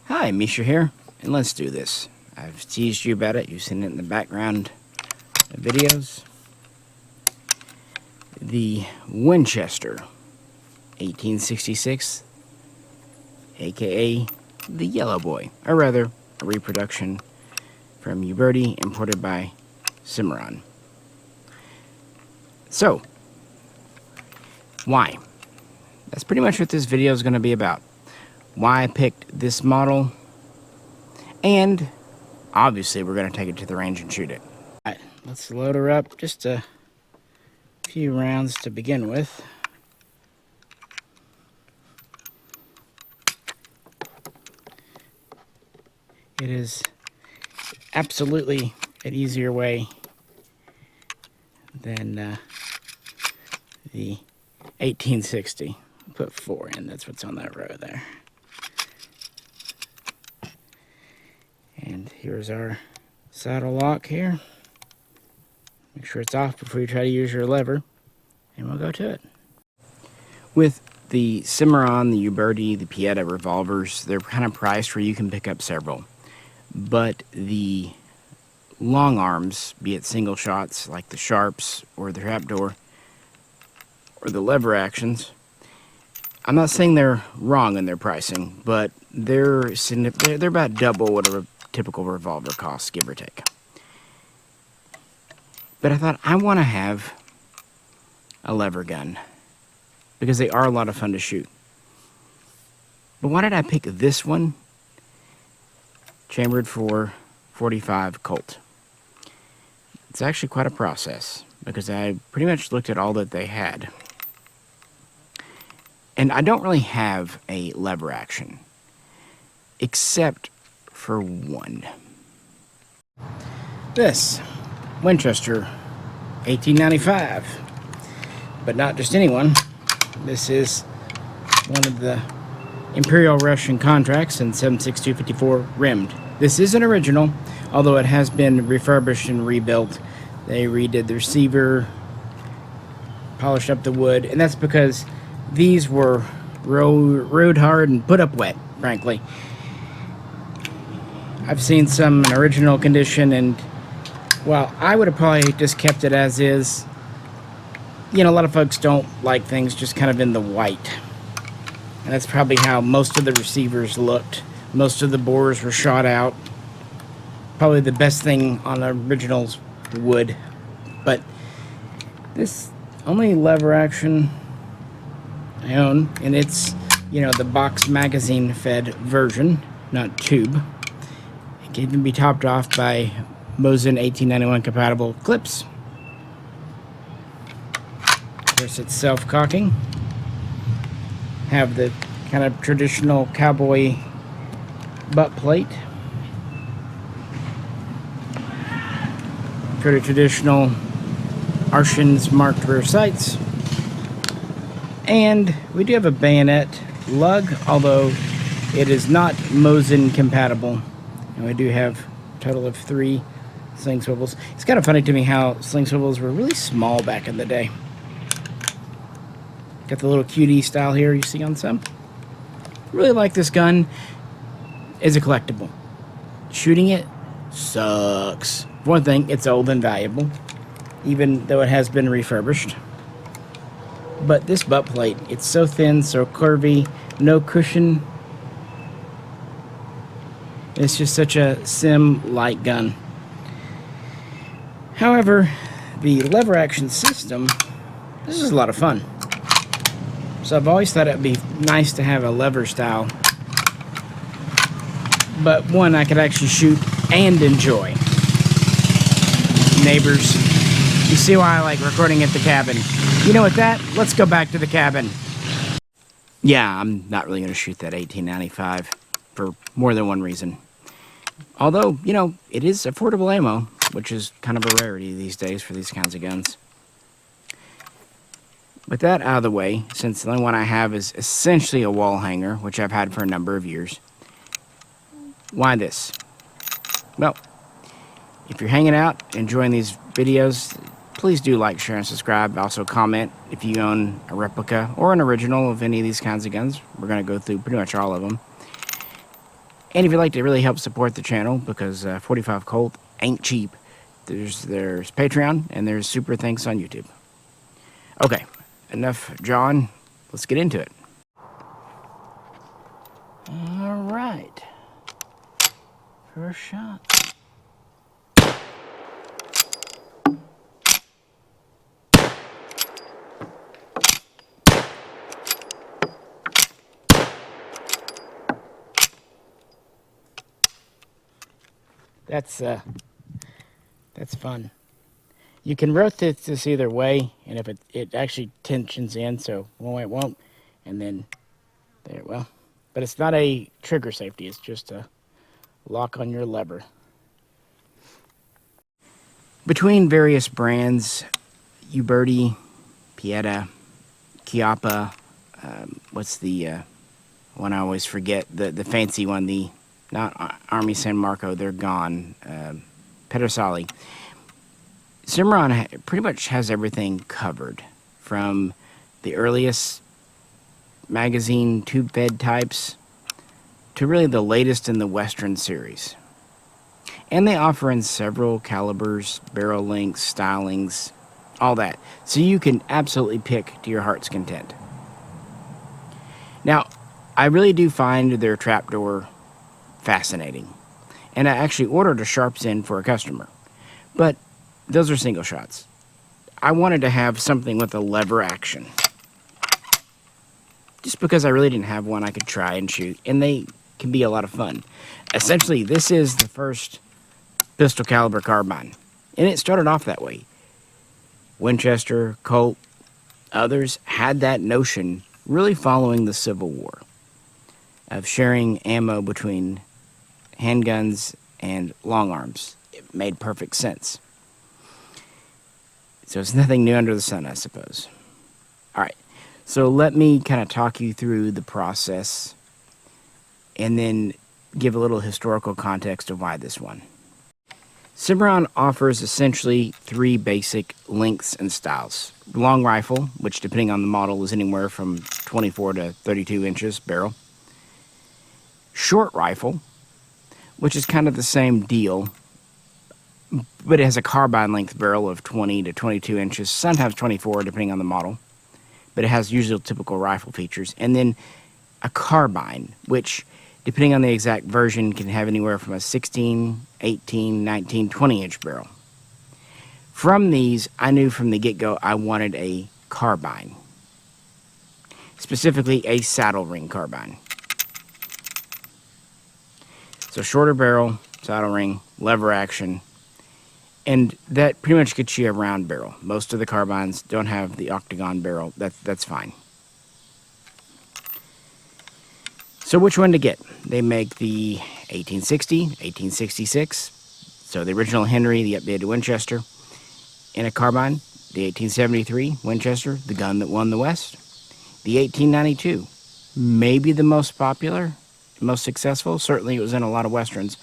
Hi, Misha here, and let's do this. I've teased you about it. You've seen it in the background videos. The Winchester 1866, aka the Yellow Boy, or rather, a reproduction from Uberti imported by Cimarron. So, why? That's pretty much what this video is going to be about. Why I picked this model, and obviously we're going to take it to the range and shoot it. Alright, let's load her up. Just a few rounds to begin with. It is absolutely an easier way than the 1860. Put 4 in, that's what's on that row there. And here's our saddle lock here. Make sure it's off before you try to use your lever, and we'll go to it. With the Cimarron, the Uberti, the Pieta revolvers, they're kind of priced where you can pick up several. But the long arms, be it single shots like the Sharps or the trapdoor or the lever actions, I'm not saying they're wrong in their pricing, but they're about double what a typical revolver costs, give or take. But I thought I want to have a lever gun because they are a lot of fun to shoot. But why did I pick this one? Chambered for 45 Colt. It's actually quite a process because I pretty much looked at all that they had. And I don't really have a lever action, except for one. This Winchester 1895, but not just any one. This is one of the Imperial Russian contracts in 7.6254 rimmed. This is an original, although it has been refurbished and rebuilt. They redid the receiver, polished up the wood, and that's because these were rode hard and put up wet, frankly. I've seen some in original condition, and well, I would have probably just kept it as is. You know, a lot of folks don't like things just kind of in the white. And that's probably how most of the receivers looked. Most of the bores were shot out. Probably the best thing on the originals wood. But this only lever action I own, and it's, you know, the box magazine fed version, not tube. It can even be topped off by Mosin 1891 compatible clips. Of course, it's self-cocking. Have the kind of traditional cowboy butt plate. Pretty traditional Arshins marked rear sights. And we do have a bayonet lug, although it is not Mosin compatible. And we do have a total of 3 sling swivels. It's kind of funny to me how sling swivels were really small back in the day. Got the little QD style here you see on some. Really like this gun. It's a collectible. Shooting it sucks. For one thing, it's old and valuable, even though it has been refurbished. But this butt plate, it's so thin, so curvy, no cushion. It's just such a sim-like gun. However, the lever action system, this is a lot of fun. So I've always thought it'd be nice to have a lever style, but one I could actually shoot and enjoy. Neighbors, you see why I like recording at the cabin. You know, with that, let's go back to the cabin. Yeah, I'm not really going to shoot that 1895 for more than one reason. Although, you know, it is affordable ammo, which is kind of a rarity these days for these kinds of guns. With that out of the way, since the only one I have is essentially a wall hanger, which I've had for a number of years, why this? Well, if you're hanging out, enjoying these videos, please do like, share, and subscribe. Also comment if you own a replica. replica, or an original of any of these kinds of guns. We're going to go through pretty much all of them. But with that out of the way, since the only one I have is essentially a wall hanger, which I've had for a number of years, why this? Well, if you're hanging out, enjoying these videos, please do like, share, and subscribe. Also comment if you own a replica or an original of any of these kinds of guns. We're going to go through pretty much all of them. And if you'd like to really help support the channel, because 45 Colt ain't cheap, there's Patreon and there's Super Thanks on YouTube. Okay, enough John. Let's get into it. All right. First shot. That's fun. You can rotate this either way, and if it actually tensions in, so one way it won't, and then there, well, but it's not a trigger safety, it's just a lock on your lever. Between various brands, Uberti, Pieta, Chiappa, what's the one I always forget, the fancy one, the not Army San Marco, they're gone, Pedersoli. Cimarron pretty much has everything covered, from the earliest magazine tube-fed types to really the latest in the Western series. And they offer in several calibers, barrel lengths, stylings, all that. So you can absolutely pick to your heart's content. Now, I really do find their trapdoor fascinating. And I actually ordered a Sharps in for a customer. But those are single shots. I wanted to have something with a lever action. Just because I really didn't have one I could try and shoot. And they can be a lot of fun. Essentially, this is the first pistol caliber carbine. And it started off that way. Winchester, Colt, others had that notion really following the Civil War of sharing ammo between handguns and long arms. It made perfect sense. So it's nothing new under the sun, I suppose. All right, so let me kind of talk you through the process and then give a little historical context of why this one. Cimarron offers essentially three basic lengths and styles. Long rifle, which depending on the model is anywhere from 24 to 32 inches barrel. Short rifle, which is kind of the same deal, but it has a carbine length barrel of 20 to 22 inches, sometimes 24 depending on the model, but it has usual typical rifle features. And then a carbine, which depending on the exact version can have anywhere from a 16, 18, 19, 20 inch barrel. From these, I knew from the get-go I wanted a carbine, specifically a saddle ring carbine. So shorter barrel, saddle ring, lever action, and that pretty much gets you a round barrel. Most of the carbines don't have the octagon barrel. That's fine. So which one to get? They make the 1860, 1866, so the original Henry, the updated Winchester, in a carbine. The 1873 Winchester, the gun that won the West. The 1892, maybe the most popular, most successful. Certainly it was in a lot of Westerns.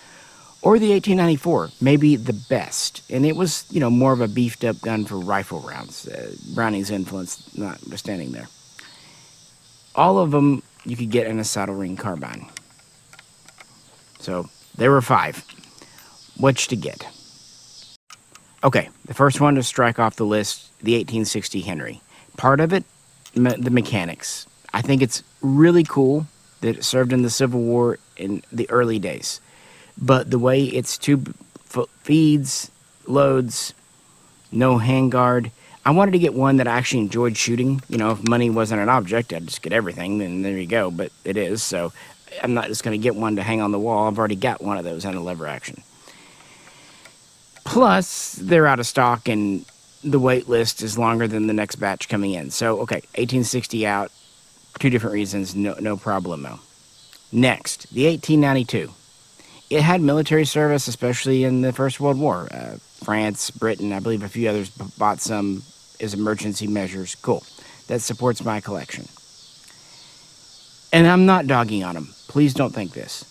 Or the 1894, maybe the best. And it was, you know, more of a beefed up gun for rifle rounds. Browning's influence notwithstanding there. All of them you could get in a saddle ring carbine. So there were 5. Which to get? Okay, the first one to strike off the list, the 1860 Henry. Part of it, the mechanics. I think it's really cool that it served in the Civil War in the early days. But the way its tube feeds, loads, no handguard. I wanted to get one that I actually enjoyed shooting. You know, if money wasn't an object, I'd just get everything, and there you go. But it is, so I'm not just going to get one to hang on the wall. I've already got one of those on a lever action. Plus, they're out of stock, and the wait list is longer than the next batch coming in. So, okay, 1860 out, 2 different reasons, no problemo. Next, the 1892. It had military service, especially in the First World War. France, Britain, I believe a few others bought some as emergency measures. Cool. That supports my collection. And I'm not dogging on them. Please don't think this.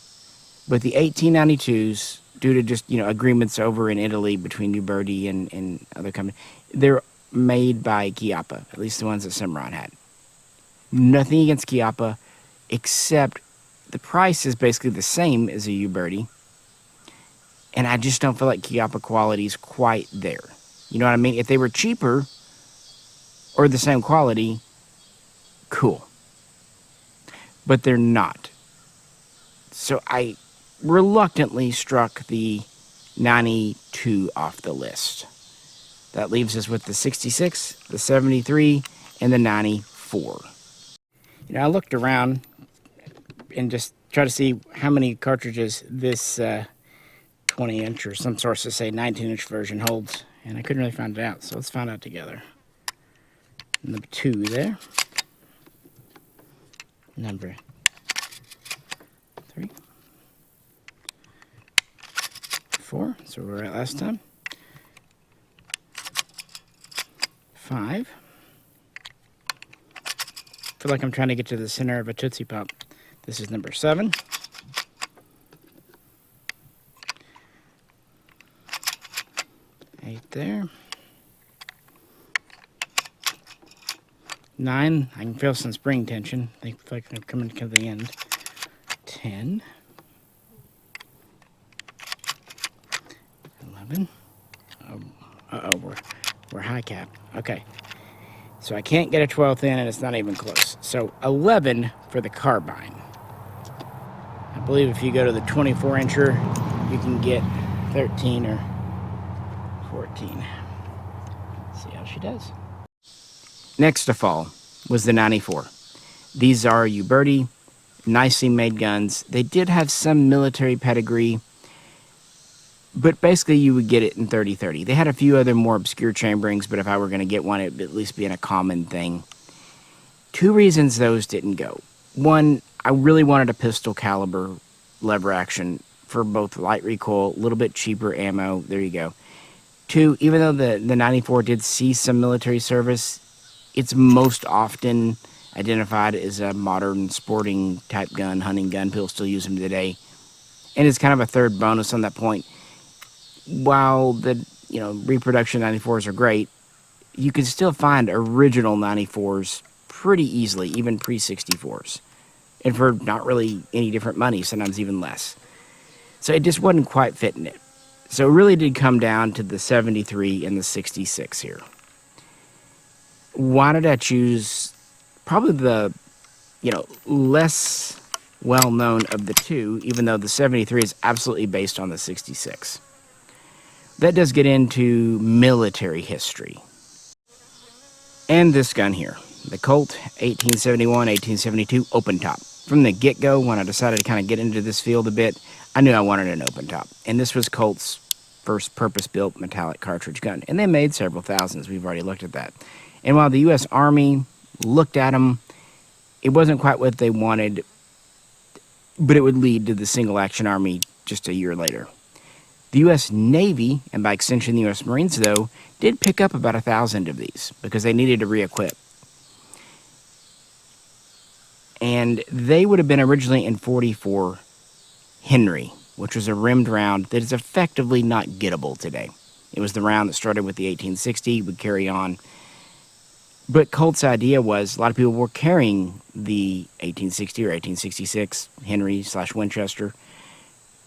But the 1892s, due to just, you know, agreements over in Italy between Uberti and other companies, they're made by Chiappa, at least the ones that Cimarron had. Nothing against Chiappa, except the price is basically the same as a U-Birdie, and I just don't feel like Chiappa quality is quite there. You know what I mean? If they were cheaper or the same quality, cool. But they're not. So I reluctantly struck the 92 off the list. That leaves us with the 66, the 73, and the 94. You know, I looked around and just tried to see how many cartridges this 20-inch, or some sources say 19-inch version holds, and I couldn't really find it out, so let's find out together. Number 2 there. Number 3. 4, so we were at last time. 5. I feel like I'm trying to get to the center of a Tootsie Pop. This is number 7. 8 there. 9, I can feel some spring tension. I feel like I'm coming to the end. 10. 11. Uh-oh, we're high cap. Okay. So I can't get a 12th in, and it's not even close. So 11 for the Carbine. I believe if you go to the 24-incher, you can get 13 or 14. See how she does. Next to fall was the 94. These are U-Birdie, nicely made guns. They did have some military pedigree, but basically you would get it in 30-30. They had a few other more obscure chamberings, but if I were going to get one, it would at least be in a common thing. 2 reasons those didn't go. 1, I really wanted a pistol caliber lever action for both light recoil, a little bit cheaper ammo. There you go. 2, even though the 94 did see some military service, it's most often identified as a modern sporting type gun, hunting gun. People still use them today. And it's kind of a third bonus on that point. While the reproduction 94s are great, you can still find original 94s pretty easily, even pre-64s. And for not really any different money, sometimes even less. So it just wasn't quite fitting it. So it really did come down to the 73 and the 66 here. Why did I choose probably the, less well-known of the 2, even though the 73 is absolutely based on the 66? That does get into military history. And this gun here, the Colt 1871, 1872 open top. From the get-go, when I decided to kind of get into this field a bit, I knew I wanted an open top. And this was Colt's first purpose-built metallic cartridge gun. And they made several thousands. We've already looked at that. And while the U.S. Army looked at them, it wasn't quite what they wanted, but it would lead to the single action Army just a year later. The U.S. Navy, and by extension the U.S. Marines, though, did pick up about 1,000 of these because they needed to re-equip. And they would have been originally in .44 Henry, which was a rimmed round that is effectively not gettable today. It was the round that started with the 1860, would carry on. But Colt's idea was a lot of people were carrying the 1860 or 1866 Henry/Winchester.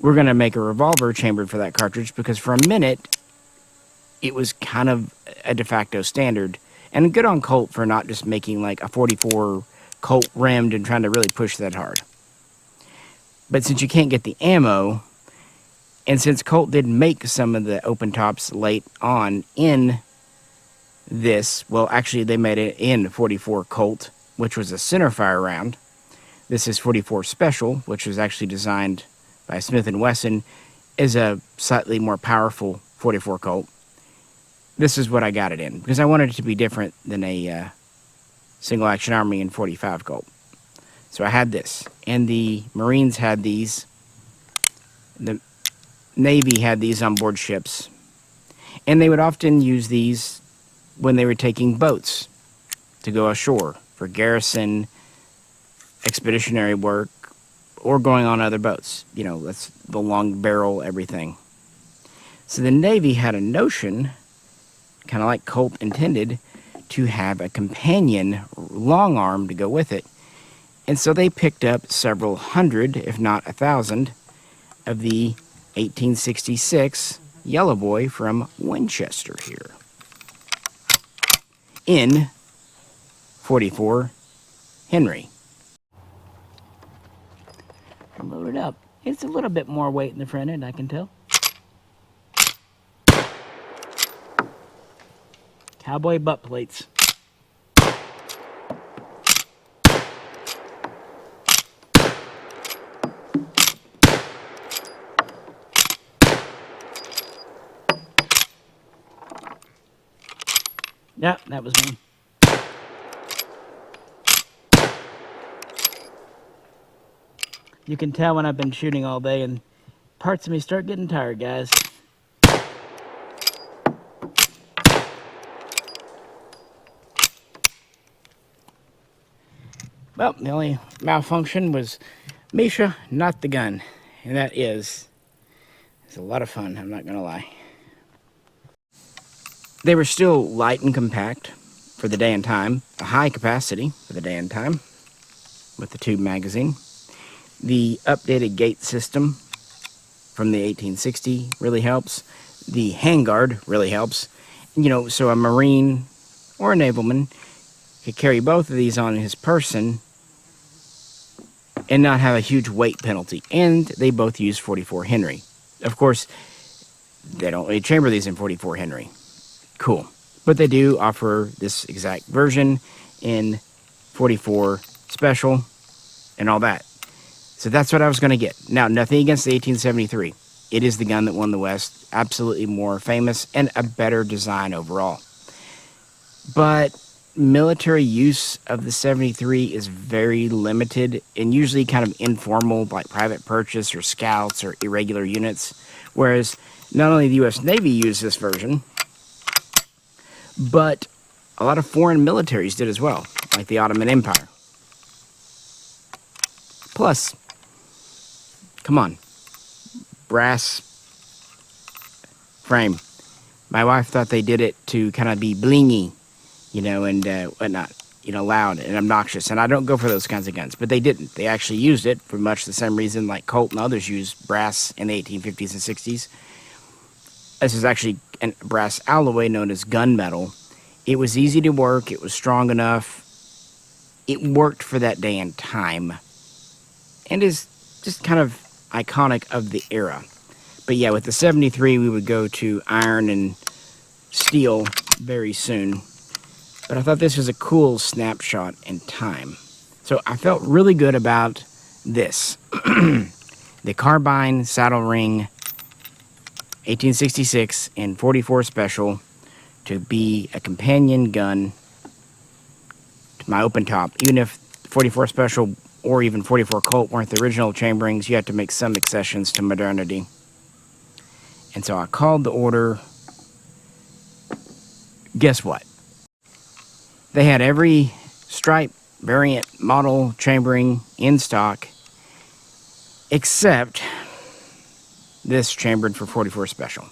We're going to make a revolver chambered for that cartridge because for a minute, it was kind of a de facto standard. And good on Colt for not just making like a .44 Colt rimmed and trying to really push that hard. But since you can't get the ammo, and since Colt did make some of the open tops late on in this, well, actually they made it in .44 Colt, which was a centerfire round. This is .44 Special, which was actually designed by Smith & Wesson as a slightly more powerful .44 Colt. This is what I got it in, because I wanted it to be different than a single action Army and .45 Colt. So I had this, and the Marines had these, the Navy had these on board ships, and they would often use these when they were taking boats to go ashore for garrison, expeditionary work, or going on other boats. That's the long barrel, everything. So the Navy had a notion, kind of like Colt intended, to have a companion long arm to go with it. And so they picked up several hundred, if not 1,000, of the 1866 Yellow Boy from Winchester here in 44 Henry. Load it up. It's a little bit more weight in the front end, I can tell. Cowboy butt plates. Yeah, that was me. You can tell when I've been shooting all day and parts of me start getting tired, guys. Well, the only malfunction was Misha, not the gun. And that is a lot of fun, I'm not going to lie. They were still light and compact for the day and time, a high capacity for the day and time with the tube magazine. The updated gate system from the 1860 really helps. The handguard really helps. You know, so a Marine or a navalman could carry both of these on his person and not have a huge weight penalty. And they both use 44 Henry. Of course, they don't really chamber these in 44 Henry. Cool. But they do offer this exact version in 44 Special and all that. So that's what I was going to get. Now, nothing against the 1873. It is the gun that won the West. Absolutely more famous and a better design overall. But military use of the 73 is very limited and usually kind of informal, like private purchase or scouts or irregular units. Whereas not only the U.S. Navy used this version, but a lot of foreign militaries did as well, like the Ottoman Empire. Plus, come on, brass frame. My wife thought they did it to kind of be blingy, you know, and whatnot, you know, loud and obnoxious. And I don't go for those kinds of guns, but they didn't. They actually used it for much the same reason like Colt and others used brass in the 1850s and 60s. This is actually a brass alloy known as gunmetal. It was easy to work. It was strong enough. It worked for that day and time. And is just kind of iconic of the era. But yeah, with the 73, we would go to iron and steel very soon. But I thought this was a cool snapshot in time. So I felt really good about this. The Carbine saddle ring 1866 and 44 Special to be a companion gun to my open top. Even if 44 Special or even 44 Colt weren't the original chamberings, you had to make some accessions to modernity. And so I called the order. Guess what? They had every stripe, variant, model, chambering in stock, except this chambered for 44 Special.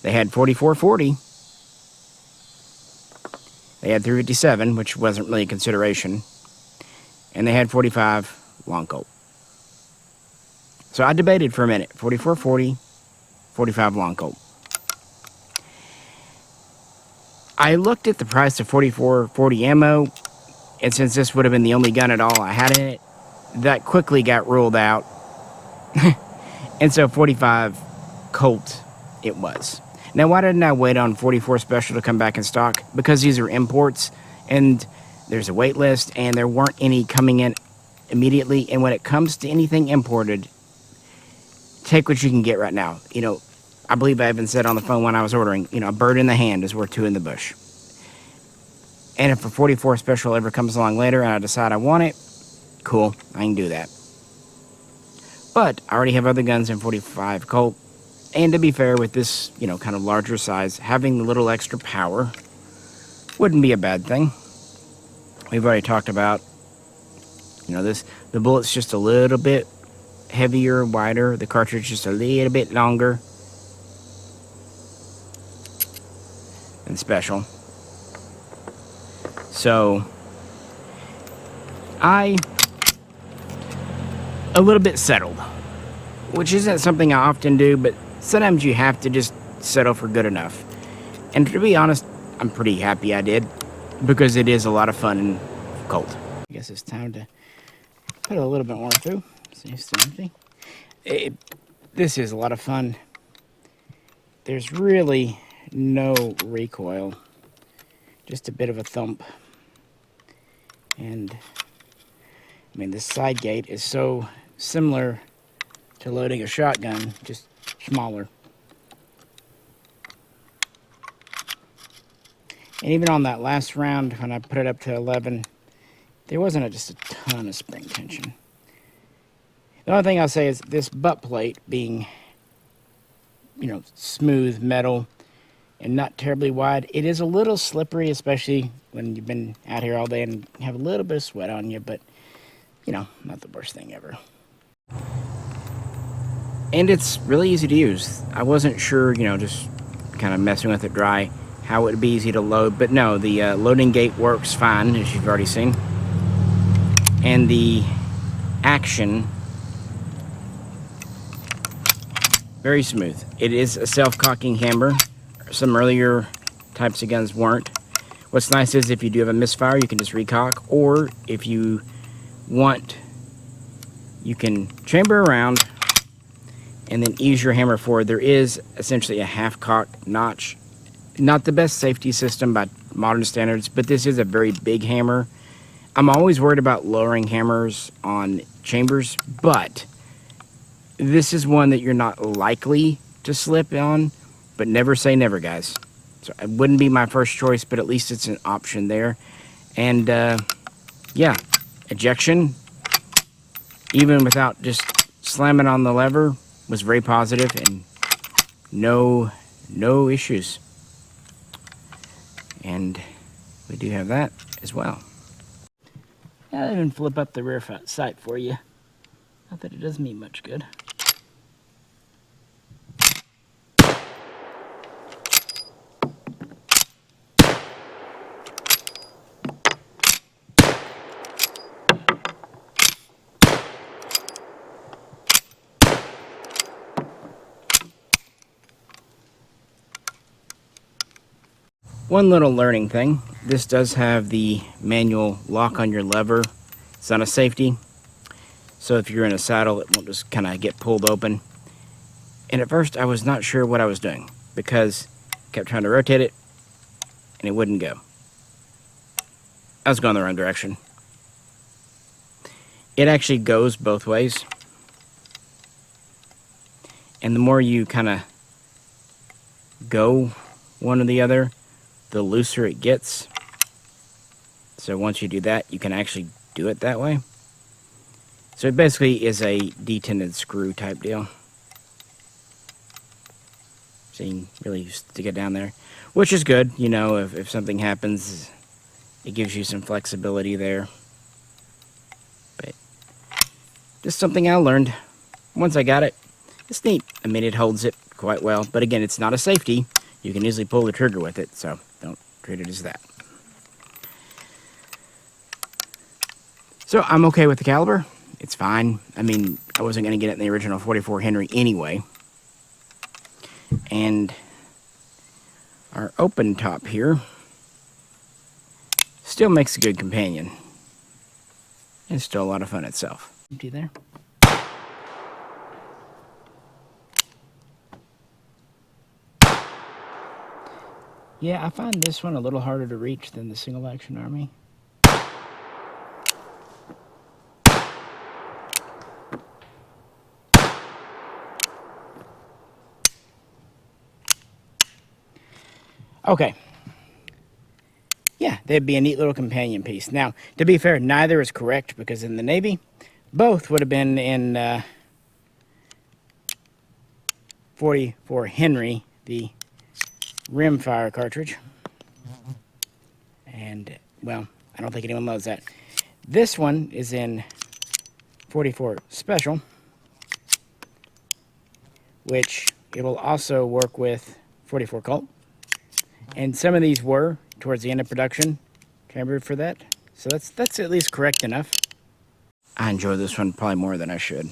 They had 4440. They had 357, which wasn't really a consideration. And they had 45 Long Colt. So I debated for a minute. 4440, 45 Long Colt. I looked at the price of 4440 ammo, and since this would have been the only gun at all I had in it, that quickly got ruled out. And so 45 Colt it was. Now, why didn't I wait on 44 Special to come back in stock? Because these are imports, and there's a wait list, and there weren't any coming in immediately. And when it comes to anything imported, take what you can get right now. You know, I believe I even said on the phone when I was ordering, you know, a bird in the hand is worth two in the bush. And if a 44 Special ever comes along later and I decide I want it, cool, I can do that. But I already have other guns in 45 Colt. And to be fair, with this, you know, kind of larger size, having a little extra power wouldn't be a bad thing. We've already talked about, you know, the bullet's just a little bit heavier, wider. The cartridge just a little bit longer than Special. So I a little bit settled, which isn't something I often do, but sometimes you have to just settle for good enough. And to be honest, I'm pretty happy I did, because it is a lot of fun in Colt. I guess it's time to put a little bit more through. See, it's still empty. This is a lot of fun. There's really no recoil, just a bit of a thump. And I mean, this side gate is so similar to loading a shotgun, just smaller. And even on that last round, when I put it up to 11, there wasn't just a ton of spring tension. The only thing I'll say is this butt plate being, you know, smooth metal and not terribly wide, it is a little slippery, especially when you've been out here all day and have a little bit of sweat on you, but, you know, not the worst thing ever. And it's really easy to use. I wasn't sure, you know, just kind of messing with it dry, how it would be easy to load, but no, the loading gate works fine, as you've already seen. And the action, very smooth. It is a self-cocking hammer. Some earlier types of guns weren't. What's nice is if you do have a misfire, you can just recock, or if you want, you can chamber around and then ease your hammer forward. There is essentially a half-cock notch. Not the best safety system by modern standards, but this is a very big hammer. I'm always worried about lowering hammers on chambers, but this is one that you're not likely to slip on, but never say never, guys. So it wouldn't be my first choice, but at least it's an option there. And yeah, ejection, even without just slamming on the lever, was very positive and no issues. And we do have that as well. I'll even flip up the rear sight for you. Not that it does me much good. One little learning thing, this does have the manual lock on your lever. It's not a safety, so if you're in a saddle, it won't just kind of get pulled open. And at first, I was not sure what I was doing, because I kept trying to rotate it, and it wouldn't go. I was going the wrong direction. It actually goes both ways. And the more you kind of go one or the other, the looser it gets. So once you do that, you can actually do it that way. So it basically is a detented screw type deal. So you can really stick it down there, which is good. You know, if something happens, it gives you some flexibility there. But just something I learned once I got it. It's neat. I mean, it holds it quite well. But again, it's not a safety. You can easily pull the trigger with it, so don't treat it as that. So I'm okay with the caliber. It's fine. I mean, I wasn't going to get it in the original 44 Henry anyway. And our open top here still makes a good companion. It's still a lot of fun itself. Empty there. Yeah, I find this one a little harder to reach than the single action army. Okay. Yeah, that'd be a neat little companion piece. Now, to be fair, neither is correct, because in the Navy, both would have been in 44 Henry, the rimfire cartridge. And, well, I don't think anyone knows that. This one is in 44 Special, which it will also work with 44 Colt. And some of these were, towards the end of production, chambered for that. So that's at least correct enough. I enjoy this one probably more than I should.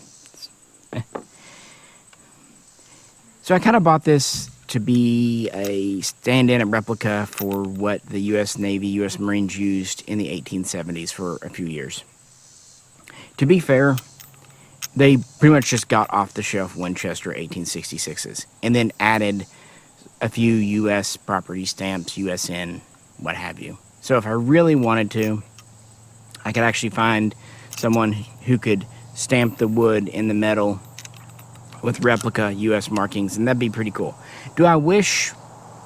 So I kind of bought this to be a stand-in, a replica for what the U.S. Navy, U.S. Marines used in the 1870s for a few years. To be fair, they pretty much just got off-the-shelf Winchester 1866s and then added a few U.S. property stamps, USN, what have you. So if I really wanted to, I could actually find someone who could stamp the wood in the metal with replica U.S. markings, and that'd be pretty cool. Do I wish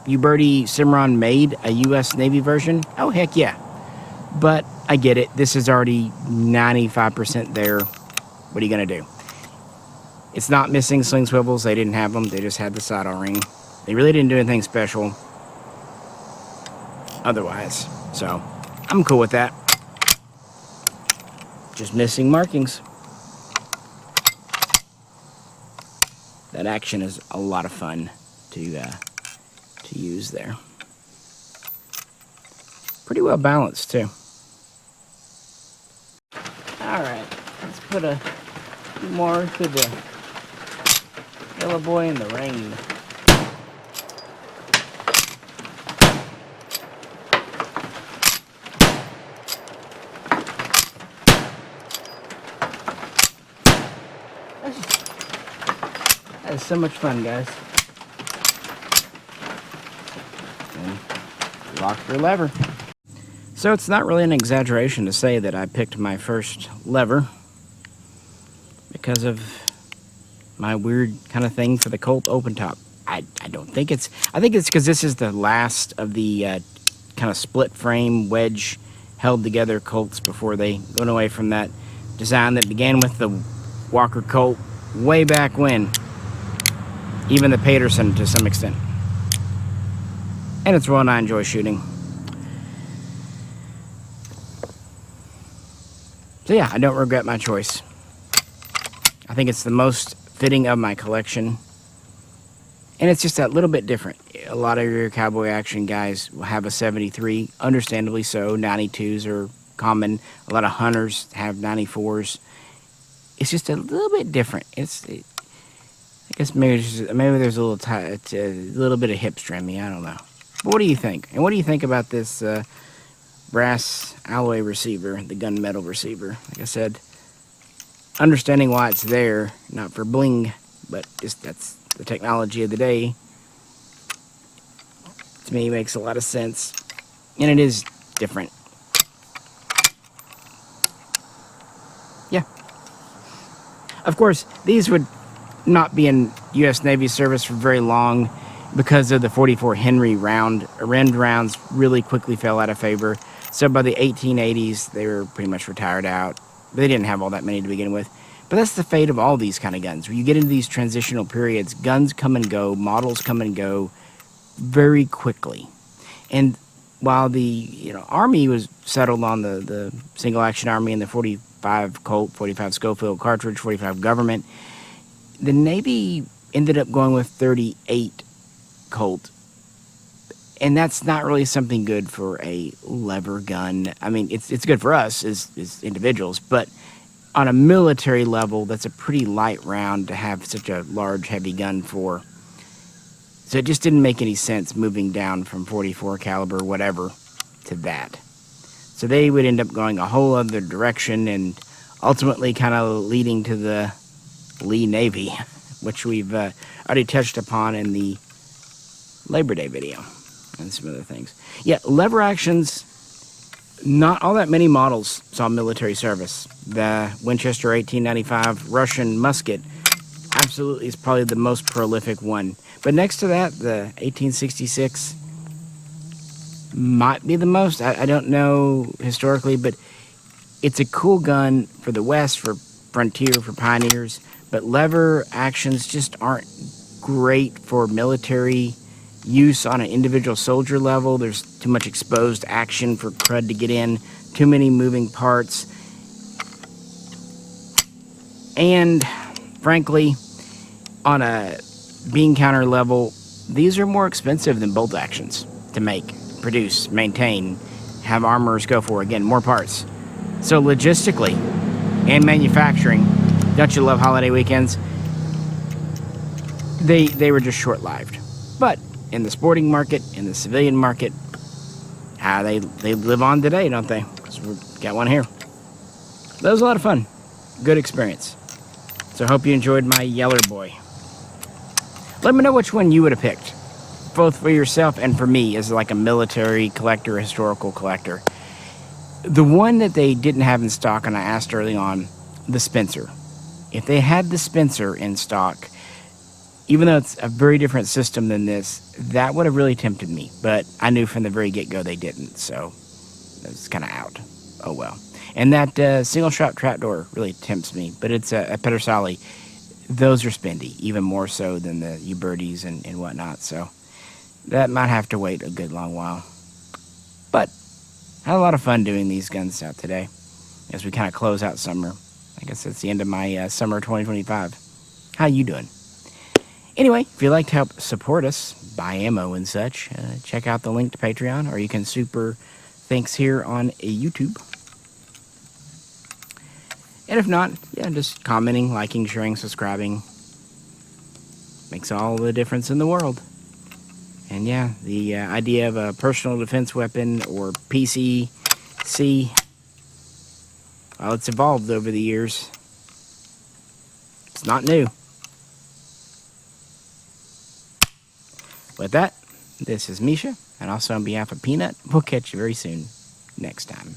Uberti Cimarron made a U.S. Navy version? Oh, heck yeah. But I get it. This is already 95% there. What are you going to do? It's not missing sling swivels. They didn't have them. They just had the side O-ring. They really didn't do anything special otherwise. So, I'm cool with that. Just missing markings. That action is a lot of fun to use there. Pretty well balanced too. All right, let's put a few more to the Yellow Boy in the Rain. That is so much fun, guys. And lock your lever. So it's not really an exaggeration to say that I picked my first lever because of my weird kind of thing for the Colt open top. I don't think it's... I think it's because this is the last of the kind of split frame wedge held together Colts before they went away from that design that began with the Walker Colt way back when. Even the Paterson to some extent. And it's one I enjoy shooting. So yeah, I don't regret my choice. I think it's the most fitting of my collection. And it's just that little bit different. A lot of your cowboy action guys will have a 73, understandably so. 92s are common. A lot of hunters have 94s. It's just a little bit different. I guess maybe there's a little bit of hipster in me. I don't know. But what do you think? And what do you think about this brass alloy receiver, the gunmetal receiver? Like I said, understanding why it's there, not for bling, but just that's the technology of the day. To me, makes a lot of sense, and it is different. Yeah. Of course, these would not be in U.S. Navy service for very long because of the 44 Henry Ren rounds really quickly fell out of favor. So by the 1880s, they were pretty much retired out. They didn't have all that many to begin with. But that's the fate of all these kind of guns. When you get into these transitional periods, guns come and go, models come and go very quickly. And while the Army was settled on the single action Army and the 45 Colt, 45 Schofield cartridge, 45 government, the Navy ended up going with 38 Colt, and that's not really something good for a lever gun. I mean, it's good for us as individuals, but on a military level, that's a pretty light round to have such a large, heavy gun for. So it just didn't make any sense moving down from 44 caliber, whatever, to that. So they would end up going a whole other direction and ultimately kind of leading to the Lee Navy, which we've already touched upon in the Labor Day video and some other things. Yeah, lever actions, not all that many models saw military service. The Winchester 1895 Russian musket absolutely is probably the most prolific one. But next to that, the 1866 might be the most. I don't know historically, but it's a cool gun for the West, for frontier, for pioneers. But lever actions just aren't great for military use on an individual soldier level. There's too much exposed action for crud to get in, too many moving parts. And frankly, on a bean counter level, these are more expensive than bolt actions to make, produce, maintain, have armorers go for. Again, more parts. So logistically, and manufacturing. Don't you love holiday weekends? They were just short-lived. But in the sporting market, in the civilian market, they live on today, don't they? 'Cause we've got one here. That was a lot of fun. Good experience. So I hope you enjoyed my Yeller Boy. Let me know which one you would have picked, both for yourself and for me as like a military collector, historical collector. The one that they didn't have in stock, and I asked early on, the Spencer. If they had the Spencer in stock, even though it's a very different system than this, that would have really tempted me. But I knew from the very get-go they didn't, so it's kind of out. Oh well. And that single-shot trapdoor really tempts me, but it's a Pedersoli. Those are spendy, even more so than the Ubertis and whatnot, so that might have to wait a good long while. But had a lot of fun doing these guns out today as we kind of close out summer. I guess that's the end of my summer 2025. How you doing? Anyway, if you'd like to help support us, buy ammo and such, check out the link to Patreon, or you can super thanks here on YouTube. And if not, yeah, just commenting, liking, sharing, subscribing. Makes all the difference in the world. And yeah, the idea of a personal defense weapon or PCC, well, it's evolved over the years. It's not new. With that, this is Misha, and also on behalf of Peanut, we'll catch you very soon next time.